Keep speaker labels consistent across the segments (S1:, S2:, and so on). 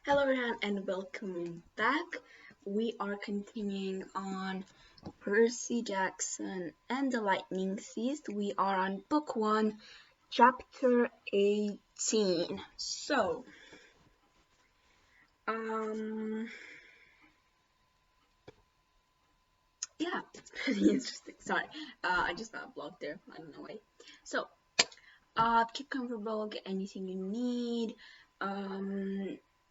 S1: Hello everyone and welcome back. We are continuing on Percy Jackson and the Lightning Thief. We are on book 1, chapter 18. So, yeah, pretty interesting. Sorry, I just got blocked there. I don't know why. So, get comfortable, get anything you need.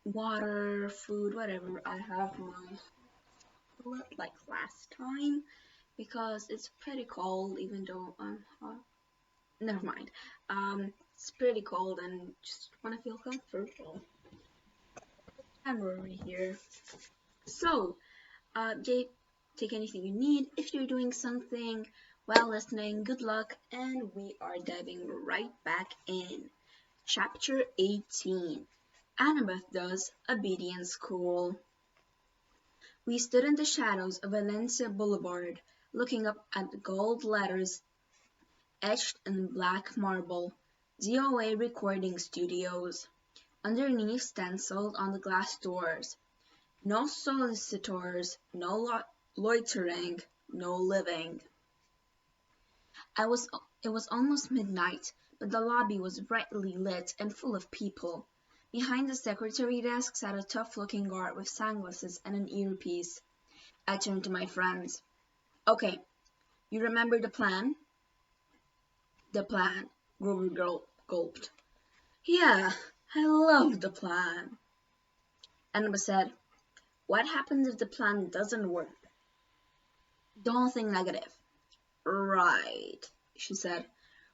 S1: Water, food, whatever. I have my like last time because it's pretty cold even though I'm hot. Never mind. It's pretty cold and just want to feel comfortable. I'm already here. So, Jake, take anything you need. If you're doing something while listening, good luck, and we are diving right back in. Chapter 18. Annabeth does obedience school. We stood in the shadows of Valencia Boulevard, looking up at the gold letters etched in black marble, DOA Recording Studios. Underneath stenciled on the glass doors, no solicitors, no loitering, no living. It was almost midnight, but the lobby was brightly lit and full of people. Behind the secretary desk sat a tough-looking guard with sunglasses and an earpiece. I turned to my friends. Okay, you remember the plan? The plan, Grover gulped. Yeah, I love the plan. Annabeth said, what happens if the plan doesn't work? Don't think negative. Right, she said.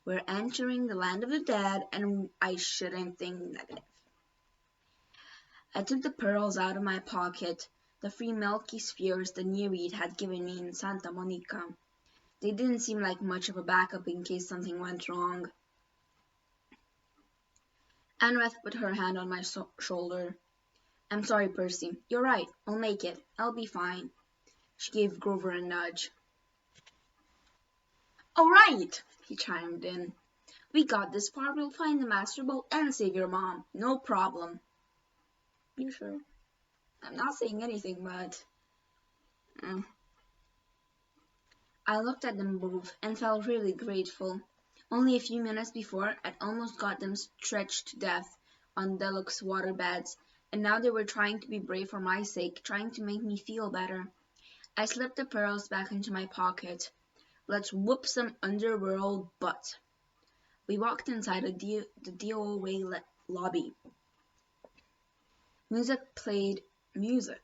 S1: We're entering the land of the dead, and I shouldn't think negative. I took the pearls out of my pocket, the 3 milky spheres the Nereid had given me in Santa Monica. They didn't seem like much of a backup in case something went wrong. Annabeth put her hand on my shoulder. I'm sorry, Percy. You're right. I'll make it. I'll be fine. She gave Grover a nudge. All right, he chimed in. We got this far. We'll find the Master Bolt and save your mom. No problem. You sure? I'm not saying anything, but... I looked at them both and felt really grateful. Only a few minutes before, I'd almost got them stretched to death on deluxe waterbeds, and now they were trying to be brave for my sake, trying to make me feel better. I slipped the pearls back into my pocket. Let's whoop some underworld butt. We walked inside the DOA lobby. Music played music.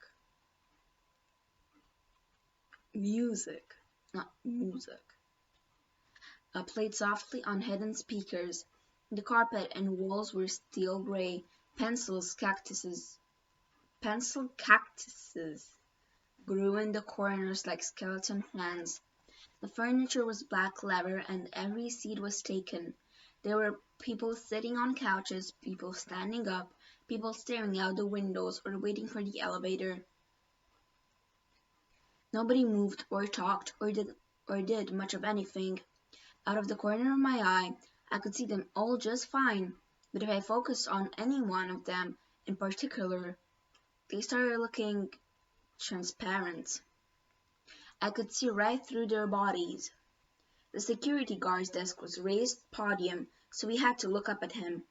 S1: Not music. Played softly on hidden speakers. The carpet and walls were steel gray. Pencil cactuses grew in the corners like skeleton hands. The furniture was black leather and every seat was taken. There were people sitting on couches, people standing up, people staring out the windows or waiting for the elevator. Nobody moved or talked or did much of anything. Out of the corner of my eye, I could see them all just fine, but if I focused on any one of them in particular, they started looking transparent. I could see right through their bodies. The security guard's desk was raised podium, so we had to look up at him.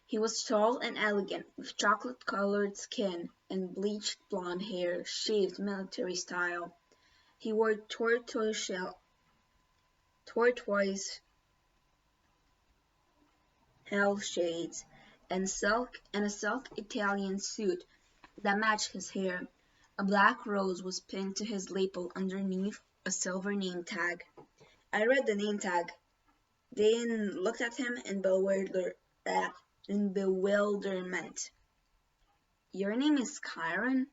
S1: He was tall and elegant, with chocolate-colored skin and bleached blonde hair, shaved military style. He wore tortoise hell shades and a silk Italian suit that matched his hair. A black rose was pinned to his lapel underneath a silver name tag. I read the name tag, then looked at him in bewilderment. Your name is Chiron?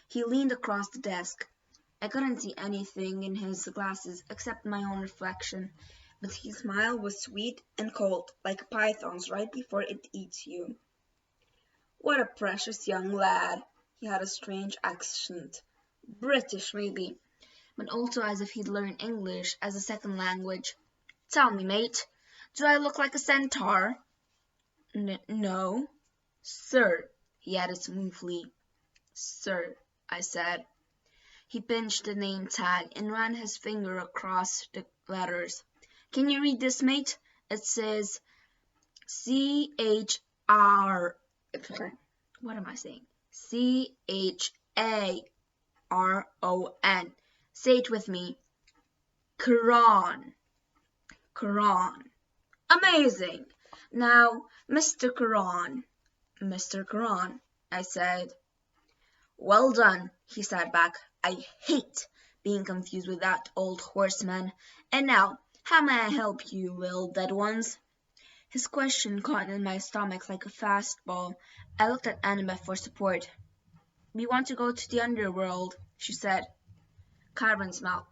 S1: He leaned across the desk. I couldn't see anything in his glasses except my own reflection, but his smile was sweet and cold, like a python's right before it eats you. What a precious young lad. He had a strange accent. British, maybe, but also as if he'd learned English as a second language. Tell me, mate, do I look like a centaur? No. Sir, he added smoothly. Sir, I said. He pinched the name tag and ran his finger across the letters. Can you read this, mate? It says C-H-R... What am I saying? C-H-A-R-O-N. Say it with me. Quran. Quran. Amazing! Now, Mr. Quran. Mr. Quran, I said. Well done, he said back. I hate being confused with that old horseman. And now, how may I help you, little dead ones? His question caught in my stomach like a fastball. I looked at Annabeth for support. We want to go to the underworld, she said. Kyron's mouth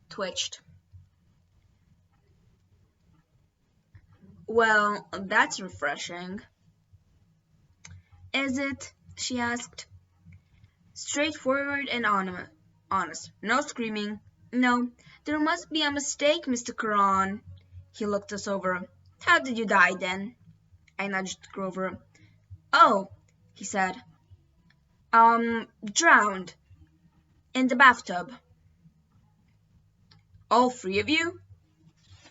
S1: twitched. Well, that's refreshing. Is it? She asked. Straightforward and honest. No screaming. No, there must be a mistake, Mr. Caron. He looked us over. How did you die, then? I nudged Grover. Oh, he said. Drowned. In the bathtub. All three of you?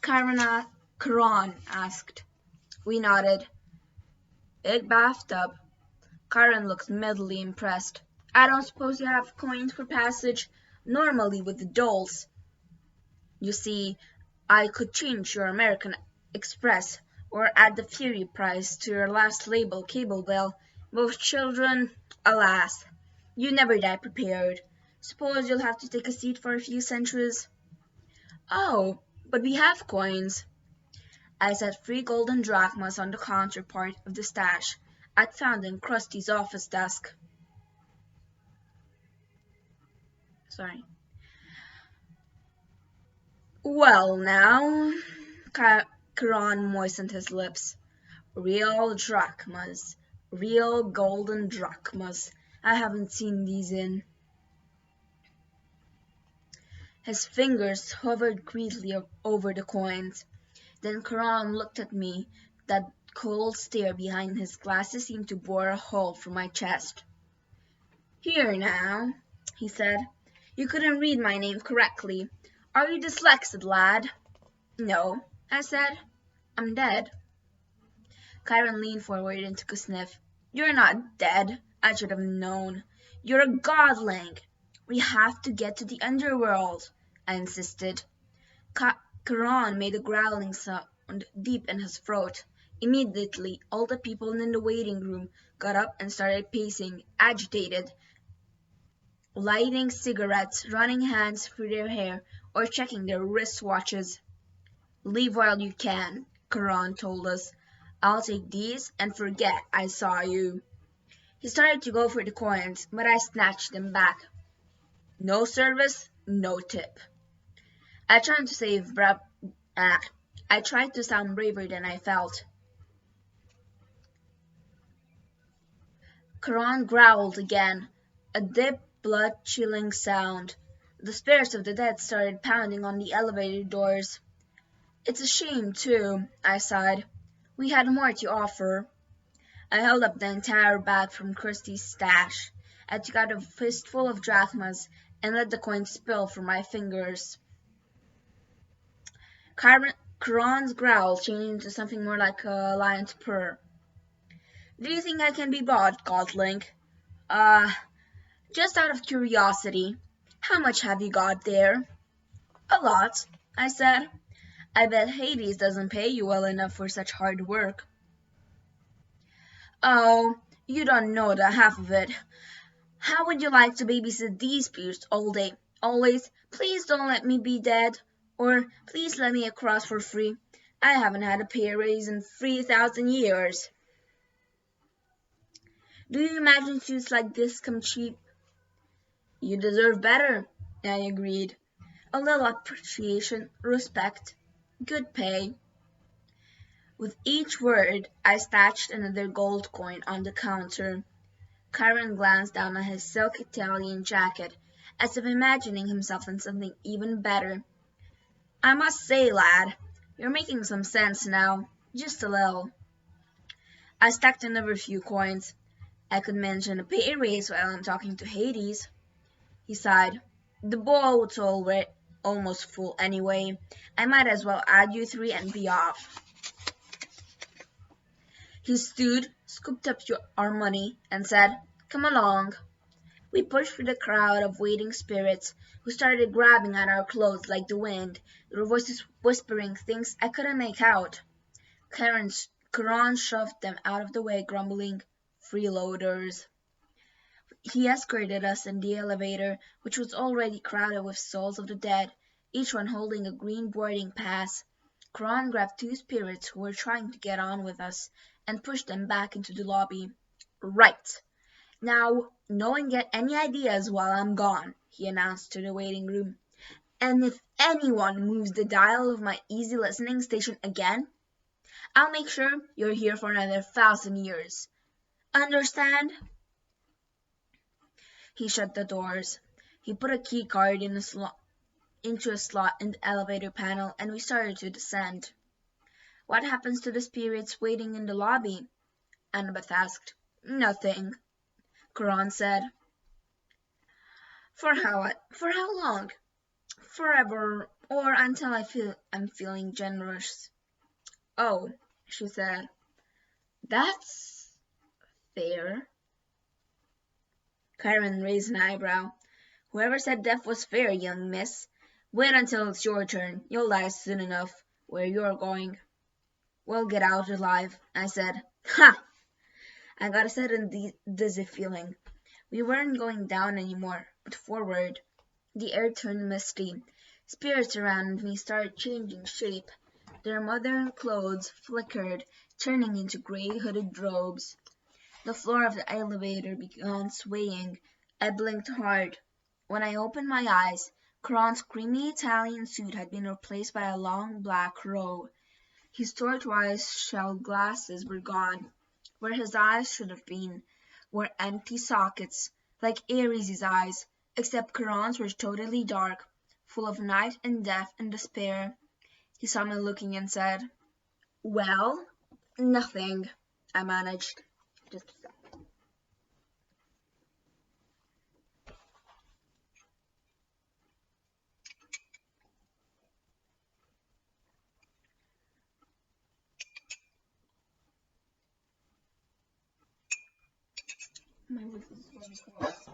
S1: Caron asked. We nodded. Big bathtub. Karen looked mildly impressed. I don't suppose you have coins for passage? Normally with the dolls. You see, I could change your American Express or add the Fury price to your last label cable bill. Both children, alas, you never die prepared. Suppose you'll have to take a seat for a few centuries. Oh, but we have coins. I set 3 golden drachmas on the counterpart of the stash I'd found in Krusty's office desk. Sorry. Well, now, Caron moistened his lips. Real drachmas. Real golden drachmas. I haven't seen these in... His fingers hovered greedily over the coins. Then Caron looked at me. That cold stare behind his glasses seemed to bore a hole through my chest. Here now, he said. You couldn't read my name correctly. Are you dyslexic, lad? No, I said. I'm dead. Chiron leaned forward and took a sniff. You're not dead. I should have known. You're a godling. We have to get to the underworld, I insisted. Chiron made a growling sound deep in his throat. Immediately, all the people in the waiting room got up and started pacing, agitated, lighting cigarettes, running hands through their hair, or checking their wristwatches. Leave while you can, Chiron told us. I'll take these and forget I saw you. He started to go for the coins, but I snatched them back. No service, no tip. I tried to sound braver than I felt. Chiron growled again, a deep, blood-chilling sound. The spirits of the dead started pounding on the elevator doors. It's a shame, too, I sighed. We had more to offer. I held up the entire bag from Krusty's stash. I took out a fistful of drachmas and let the coins spill from my fingers. Chiron's growl changed to something more like a lion's purr. Do you think I can be bought, Godling? Just out of curiosity, how much have you got there? A lot, I said. I bet Hades doesn't pay you well enough for such hard work. Oh, you don't know the half of it. How would you like to babysit these peers all day? Always, please don't let me be dead. Or, please let me across for free. I haven't had a pay raise in 3,000 years. Do you imagine suits like this come cheap? You deserve better, I agreed. A little appreciation, respect, good pay. With each word, I stashed another gold coin on the counter. Chiron glanced down at his silk Italian jacket, as if imagining himself in something even better. I must say, lad, you're making some sense now, just a little. I stacked another few coins. I could mention a pay raise while I'm talking to Hades. He sighed. The boat's almost full anyway. I might as well add you three and be off. He stood, scooped up our money, and said, "Come along." We pushed through the crowd of waiting spirits, who started grabbing at our clothes like the wind, their voices whispering things I couldn't make out. Karan shoved them out of the way, grumbling, "Freeloaders." He escorted us in the elevator, which was already crowded with souls of the dead, each one holding a green boarding pass. Karan grabbed two spirits who were trying to get on with us and pushed them back into the lobby. "Right. Now, no one get any ideas while I'm gone," he announced to the waiting room. "And if anyone moves the dial of my easy listening station again, I'll make sure you're here for another 1,000 years. Understand?" He shut the doors. He put a key card into a slot in the elevator panel, and we started to descend. "What happens to the spirits waiting in the lobby?" Annabeth asked. "Nothing," Karan said. For how long?" "Forever, or until I'm feeling generous." "Oh," she said. "That's fair." Karen raised an eyebrow. "Whoever said death was fair, young miss? Wait until it's your turn. You'll die soon enough, where you're going." "We'll get out alive," I said. "Ha!" I got a sudden dizzy feeling. We weren't going down anymore, but forward. The air turned misty. Spirits around me started changing shape. Their modern clothes flickered, turning into gray hooded robes. The floor of the elevator began swaying. I blinked hard. When I opened my eyes, Karan's creamy Italian suit had been replaced by a long black robe. His tortoise-shell glasses were gone. Where his eyes should have been were empty sockets, like Ares' eyes, except Karan's were totally dark, full of night and death and despair. He saw me looking and said, "Well, nothing," I managed. Just a sec. My voice is really hoarse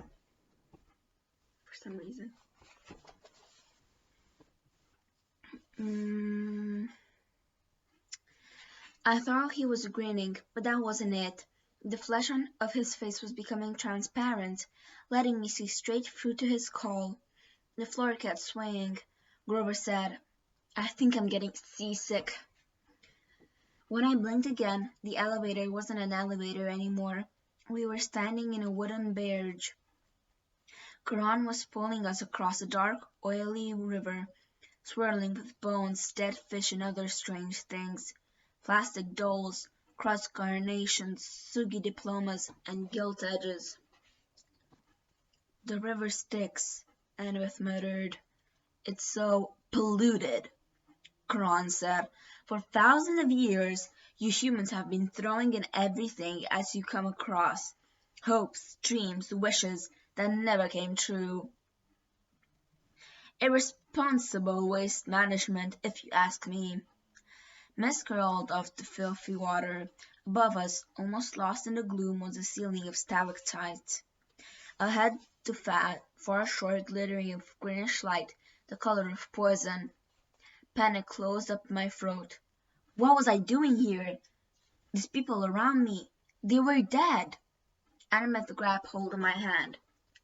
S1: for some reason. I thought he was grinning, but that wasn't it. The flesh of his face was becoming transparent, letting me see straight through to his skull. The floor kept swaying. Grover said, "I think I'm getting seasick." When I blinked again, the elevator wasn't an elevator anymore. We were standing in a wooden barge. Karan was pulling us across a dark, oily river, swirling with bones, dead fish, and other strange things. Plastic dolls, crushed carnations, sooty diplomas, and gilt edges. "The river sticks," Annabeth muttered. "It's so polluted," Karan said. "For thousands of years, you humans have been throwing in everything as you come across. Hopes, dreams, wishes that never came true. Irresponsible waste management, if you ask me." Mist curled off the filthy water. Above us, almost lost in the gloom, was a ceiling of stalactites. Ahead to far shore glittering of greenish light, the color of poison. Panic closed up my throat. What was I doing here? These people around me, they were dead. Annabeth grabbed hold of my hand.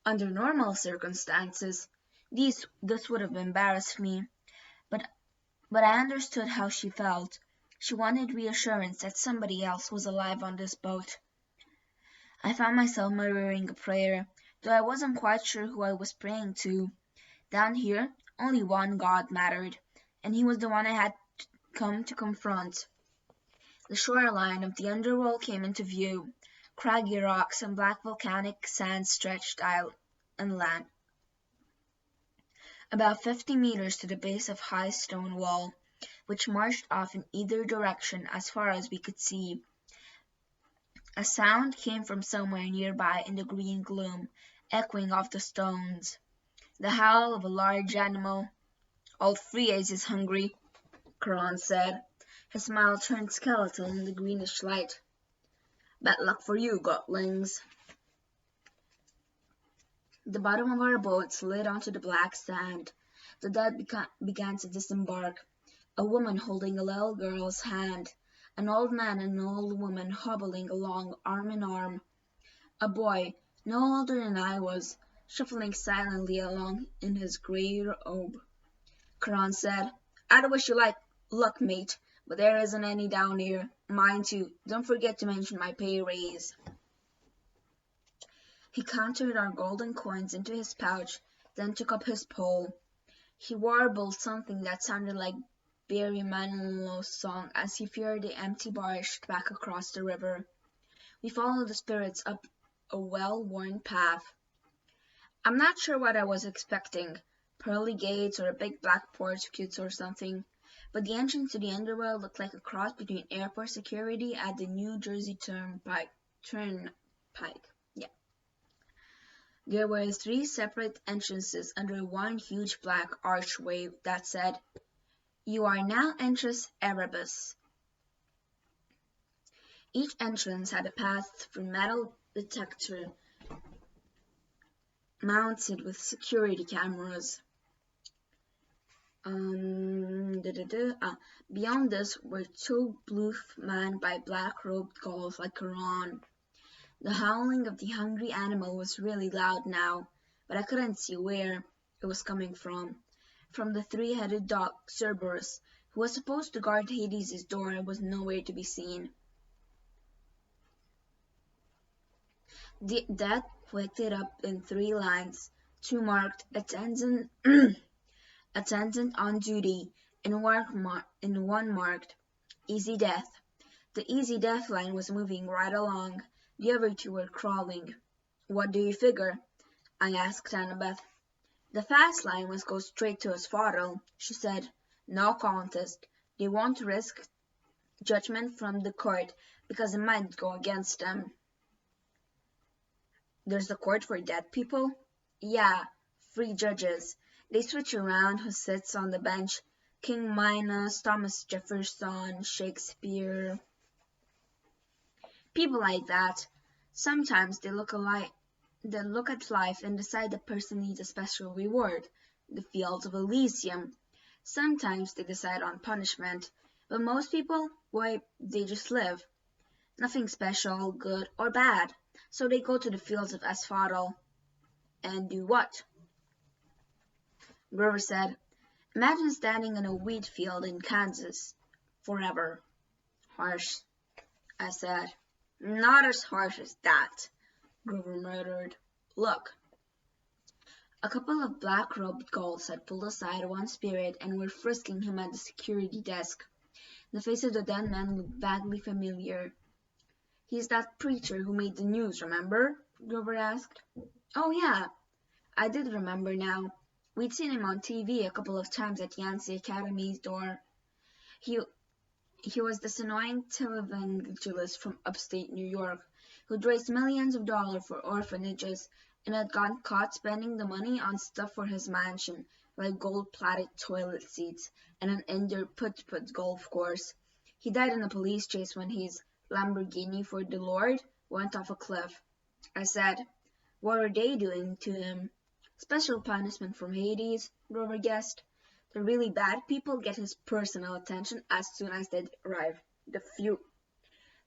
S1: Under normal circumstances, this would have embarrassed me, but I understood how she felt. She wanted reassurance that somebody else was alive on this boat. I found myself murmuring a prayer, though I wasn't quite sure who I was praying to. Down here, only one God mattered, and he was the one I had come to confront. The shoreline of the underworld came into view. Craggy rocks and black volcanic sand stretched out inland, about 50 meters to the base of high stone wall, which marched off in either direction as far as we could see. A sound came from somewhere nearby in the green gloom, echoing off the stones. The howl of a large animal. "All Friese is hungry," Charon said. His smile turned skeletal in the greenish light. "Bad luck for you, Gotlings." The bottom of our boat slid onto the black sand. The dead began to disembark. A woman holding a little girl's hand. An old man and an old woman hobbling along arm in arm. A boy, no older than I was, shuffling silently along in his grey robe. Charon said, "I'd wish you luck, mate, but there isn't any down here. Mine too. Don't forget to mention my pay raise." He counted our golden coins into his pouch, then took up his pole. He warbled something that sounded like Barry Manilow's song as he feared the empty barge back across the river. We followed the spirits up a well-worn path. I'm not sure what I was expecting, pearly gates or a big black Portuguese or something, but the entrance to the underworld looked like a cross between airport security at the New Jersey Turnpike. Yeah. There were 3 separate entrances under one huge black archway that said, "You are now entrance Erebus." Each entrance had a pass-through metal detector mounted with security cameras. Beyond this were 2 booths manned by black-robed ghouls like Charon. The howling of the hungry animal was really loud now, but I couldn't see where it was coming from. From the 3-headed dog, Cerberus, who was supposed to guard Hades' door, was nowhere to be seen. The dead waited up in 3 lines, 2 marked attendant, attendant on duty, and 1 marked easy death. The easy death line was moving right along. The other 2 were crawling. "What do you figure?" I asked Annabeth. "The fast line must go straight to Asphodel," she said. "No contest. They won't risk judgment from the court because it might go against them." "There's a court for dead people?" "Yeah, 3 judges. They switch around who sits on the bench. King Minos, Thomas Jefferson, Shakespeare. People like that. Sometimes they look at life and decide the person needs a special reward, the fields of Elysium. Sometimes they decide on punishment, but most people, why, they just live. Nothing special, good or bad. So they go to the fields of Asphodel. And do what?" Grover said, "Imagine standing in a wheat field in Kansas. Forever." "Harsh," I said. "Not as harsh as that," Grover muttered. "Look." A couple of black-robed ghouls had pulled aside one spirit and were frisking him at the security desk. The face of the dead man looked vaguely familiar. "He's that preacher who made the news, remember?" Grover asked. Oh yeah, I did remember now. We'd seen him on TV a couple of times at Yancey Academy's door. He was this annoying televangelist from upstate New York who'd raised millions of dollars for orphanages and had gotten caught spending the money on stuff for his mansion, like gold-plated toilet seats and an indoor putt-putt golf course. He died in a police chase when his Lamborghini for the Lord went off a cliff. I said, "What are they doing to him?" "Special punishment from Hades," Grover guessed. "The really bad people get his personal attention as soon as they arrive.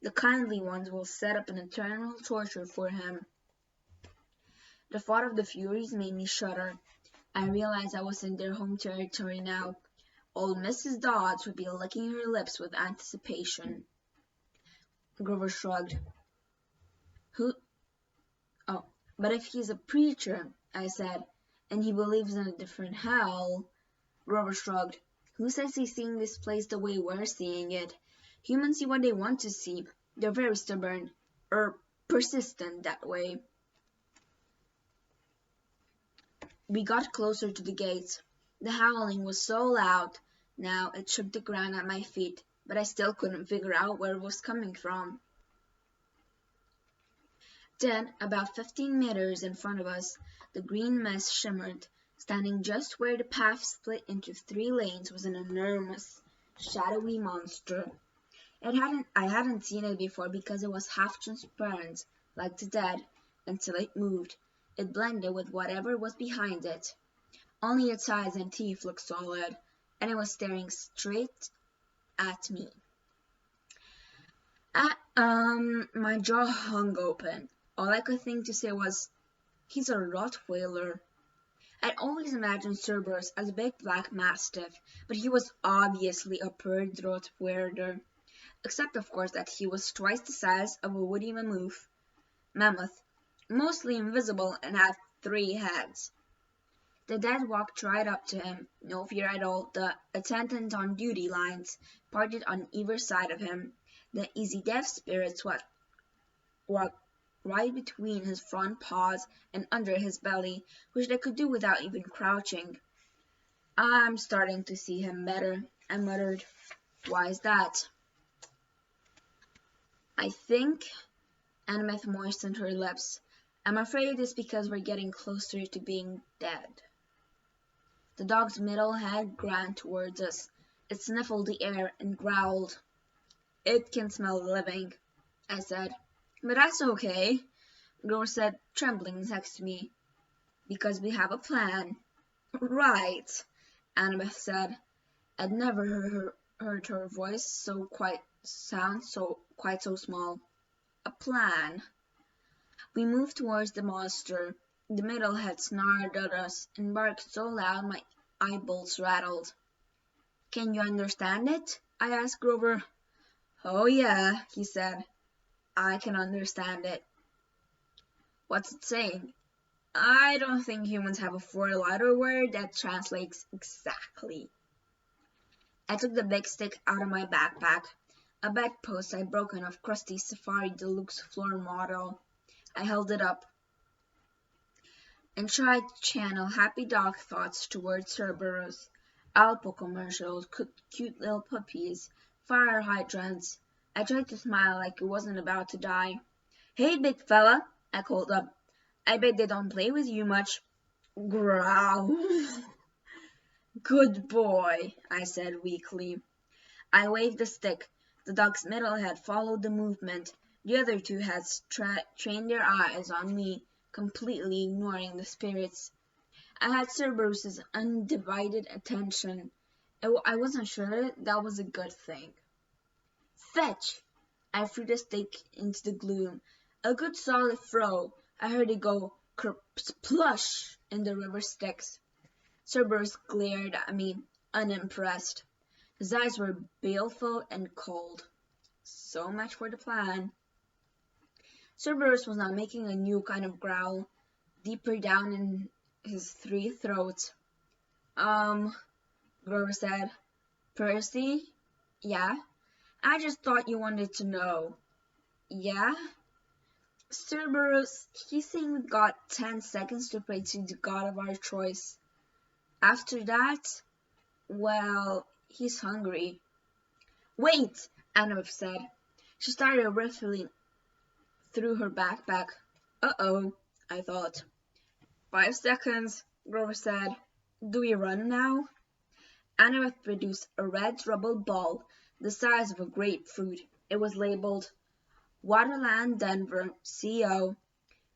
S1: The kindly ones will set up an eternal torture for him." The thought of the Furies made me shudder. I realized I was in their home territory now. Old Mrs. Dodds would be licking her lips with anticipation. Grover shrugged. Oh, but if he's a preacher," I said, "and he believes in a different hell." Grover shrugged. "Who says he's seeing this place the way we're seeing it? Humans see what they want to see. They're very stubborn, persistent that way." We got closer to the gates. The howling was so loud now it shook the ground at my feet, but I still couldn't figure out where it was coming from. Then, about 15 meters in front of us, the green mist shimmered. Standing just where the path split into 3 lanes was an enormous, shadowy monster. I hadn't seen it before because it was half transparent, like the dead, until it moved. It blended with whatever was behind it. Only its eyes and teeth looked solid, and it was staring straight at me. My jaw hung open. All I could think to say was, "He's a Rottweiler." I'd always imagined Cerberus as a big black mastiff, but he was obviously a pure Rottweiler, except of course that he was twice the size of a woody mammoth, mostly invisible and had 3 heads. The dead walked right up to him, no fear at all. The attendant on duty lines parted on either side of him. The easy deaf spirits walked right between his front paws and under his belly, which they could do without even crouching. "I'm starting to see him better," I muttered. "Why is that?" "I think," Annabeth moistened her lips, "I'm afraid it's because we're getting closer to being dead." The dog's middle head ran towards us. It sniffed the air and growled. "It can smell living," I said. "But that's okay," Grover said, trembling next to me. "Because we have a plan." "Right," Annabeth said. I'd never heard her voice sound quite so small. "A plan." We moved towards the monster. The middle head snarled at us and barked so loud my eyeballs rattled. "Can you understand it?" I asked Grover. "Oh yeah," he said. "I can understand it." "What's it saying?" "I don't think humans have a 4-letter word that translates exactly." I took the big stick out of my backpack, a bedpost I'd broken off crusty Safari Deluxe floor model. I held it up and tried to channel happy dog thoughts towards Cerberus. Alpo commercials, cute little puppies, fire hydrants. I tried to smile like it wasn't about to die. "Hey, big fella," I called up. "I bet they don't play with you much." Growl. "Good boy," I said weakly. I waved the stick. The dog's middle head followed the movement. The other 2 heads trained their eyes on me, completely ignoring the spirits. I had Cerberus's undivided attention. I wasn't sure that was a good thing. "Fetch!" I threw the stick into the gloom. A good solid throw. I heard it go kersplush in the river Styx. Cerberus glared at me, unimpressed. His eyes were baleful and cold. So much for the plan. Cerberus was now making a new kind of growl, deeper down in his 3 throats. Grover said. "Percy?" "Yeah?" "I just thought you wanted to know." "Yeah?" "Cerberus, he's saying we got 10 seconds to pray to the god of our choice. After that, well, he's hungry." "Wait," Annabeth said. She started riffling through her backpack. Uh-oh, I thought. 5 seconds, Grover said. "Do we run now?" Annabeth produced a red rubber ball the size of a grapefruit. It was labeled Waterland Denver CO.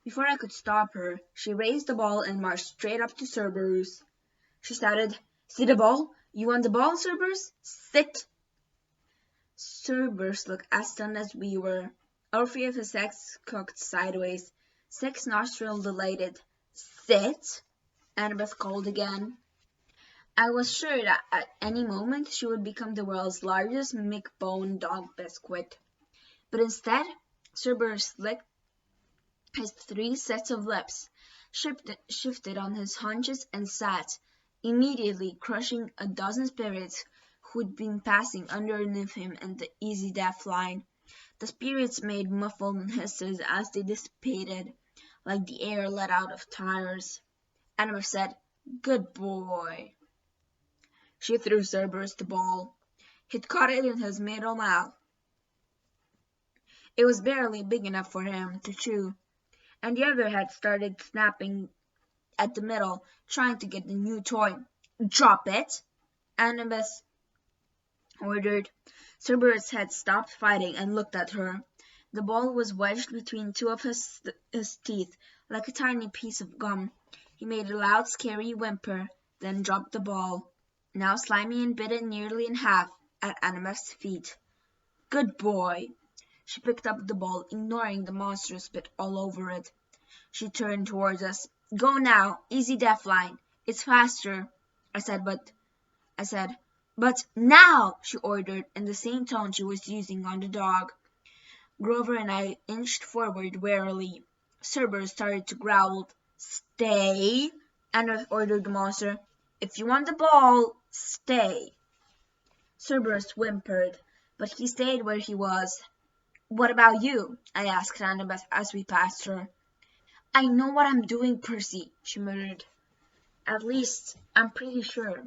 S1: Before I could stop her, she raised the ball and marched straight up to Cerberus. She shouted, "See the ball? You want the ball, Cerberus? Sit!" Cerberus looked as stunned as we were. All 3 of his legs cocked sideways, 6 nostrils dilated. "Sit!" Annabeth called again. I was sure that at any moment she would become the world's largest McBone dog biscuit. But instead, Cerberus licked his 3 sets of lips, shifted on his haunches and sat, immediately crushing a dozen spirits who'd been passing underneath him and the easy death line. The spirits made muffled hisses as they dissipated, like the air let out of tires. Annabeth said, "Good boy." She threw Cerberus the ball. He'd caught it in his middle mouth. It was barely big enough for him to chew. and the other head started snapping at the middle, trying to get the new toy. "Drop it!" Annabeth ordered. Cerberus had stopped fighting and looked at her. The ball was wedged between two of his teeth, like a tiny piece of gum. He made a loud, scary whimper, then dropped the ball, now slimy and bitten nearly in half, at Annabeth's feet. "Good boy!" She picked up the ball, ignoring the monster spit all over it. She turned towards us. "Go now, easy death line. It's faster." I said, "But now!" she ordered, in the same tone she was using on the dog. Grover and I inched forward warily. Cerberus started to growl. "Stay," Anna ordered the monster. "If you want the ball, stay." Cerberus whimpered, but he stayed where he was. "What about you?" I asked Annabeth as we passed her. "I know what I'm doing, Percy," she muttered. "At least, I'm pretty sure."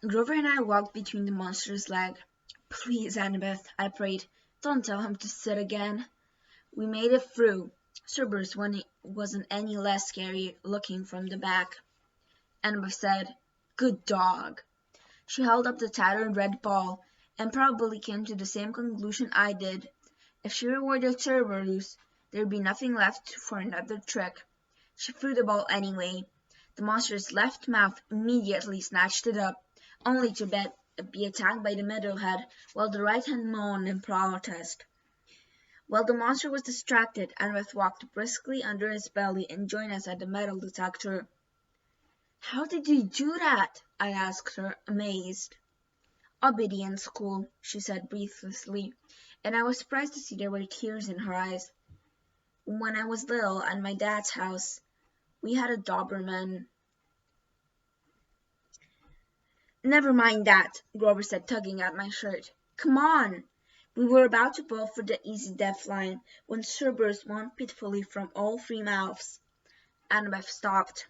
S1: Grover and I walked between the monster's legs. "Please, Annabeth," I prayed, "don't tell him to sit again." We made it through. Cerberus wasn't any less scary looking from the back. Annabeth said, "Good dog." She held up the tattered red ball, and probably came to the same conclusion I did. If she rewarded Cerberus, there'd be nothing left for another trick. She threw the ball anyway. The monster's left mouth immediately snatched it up, only to be attacked by the middle head, while the right hand moaned in protest. While the monster was distracted, Annabeth walked briskly under his belly and joined us at the metal detector. "How did you do that?" I asked her, amazed. "Obedience school," she said breathlessly, and I was surprised to see there were tears in her eyes. "When I was little, at my dad's house, we had a Doberman." "Never mind that," Grover said, tugging at my shirt. "Come on." We were about to pull for the easy death line when Cerberus moaned pitifully from all three mouths. Annabeth stopped.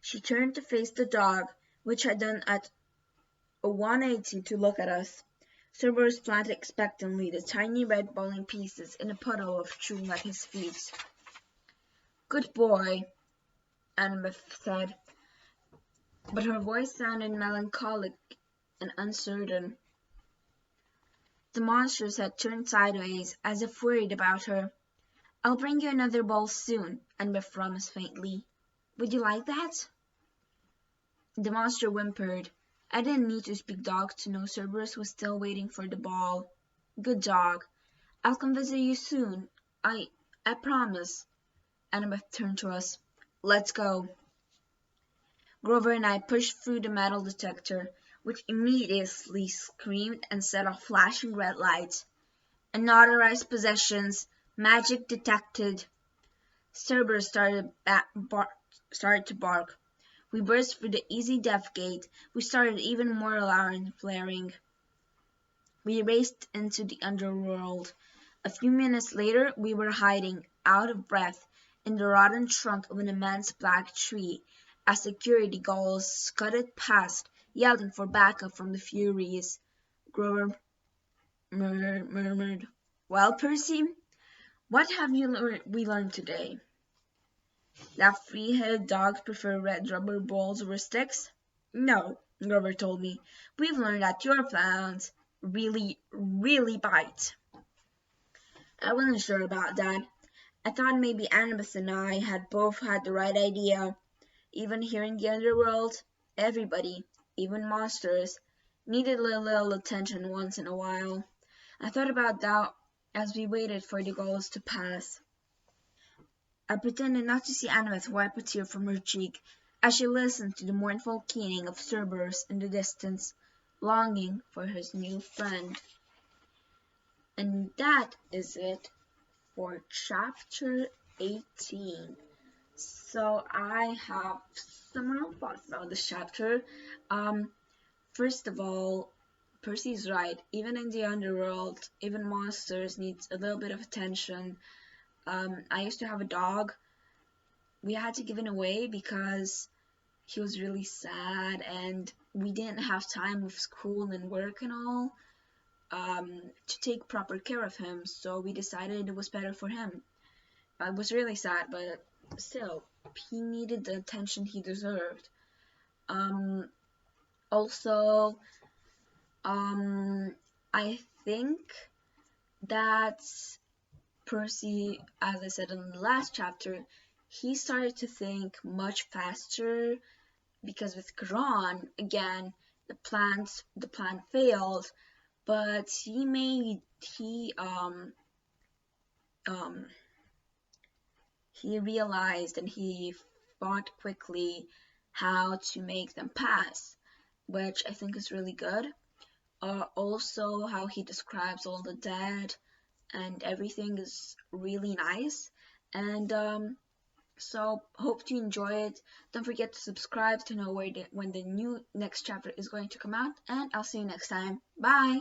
S1: She turned to face the dog, which had done at a 180 to look at us. Cerberus planted expectantly the tiny red ball in pieces in a puddle of chewing at his feet. "Good boy," Annabeth said, but her voice sounded melancholic and uncertain. The monster's head turned sideways, as if worried about her. "I'll bring you another ball soon," Annabeth promised faintly. "Would you like that?" The monster whimpered. I didn't need to speak dog to know Cerberus was still waiting for the ball. "Good dog. I'll come visit you soon. I promise." Annabeth turned to us. "Let's go." Grover and I pushed through the metal detector, which immediately screamed and set off flashing red lights. "Unauthorized possessions. Magic detected." Cerberus started to bark. We burst through the easy death gate. We started even more alarm and flaring. We raced into the underworld. A few minutes later, we were hiding, out of breath, in the rotten trunk of an immense black tree, as security guards scudded past, yelling for backup from the Furies. Grover murmured, "Well, Percy, what have we learned today?" "That three-headed dogs prefer red rubber balls over sticks?" "No," Grover told me. "We've learned that your plans really, really bite." I wasn't sure about that. I thought maybe Annabeth and I had both had the right idea. Even here in the underworld, everybody, even monsters, needed a little attention once in a while. I thought about that as we waited for the gulls to pass. I pretended not to see Annabeth wipe a tear from her cheek as she listened to the mournful keening of Cerberus in the distance, longing for his new friend. And that is it for chapter 18. So I have some real thoughts about this chapter. First of all, Percy's right. Even in the underworld, even monsters need a little bit of attention. I used to have a dog. We had to give him away because he was really sad and we didn't have time with school and work and all. to take proper care of him, so we decided it was better for him. It was really sad, but still, he needed the attention he deserved. Also, I think that Percy, as I said in the last chapter, he started to think much faster because with Quran, again, the plan failed, but um he realized and he thought quickly how to make them pass, which I think is really good. Also, how he describes all the dead and everything is really nice. And so hope you enjoy it. Don't forget to subscribe to know when the new next chapter is going to come out. And I'll see you next time. Bye.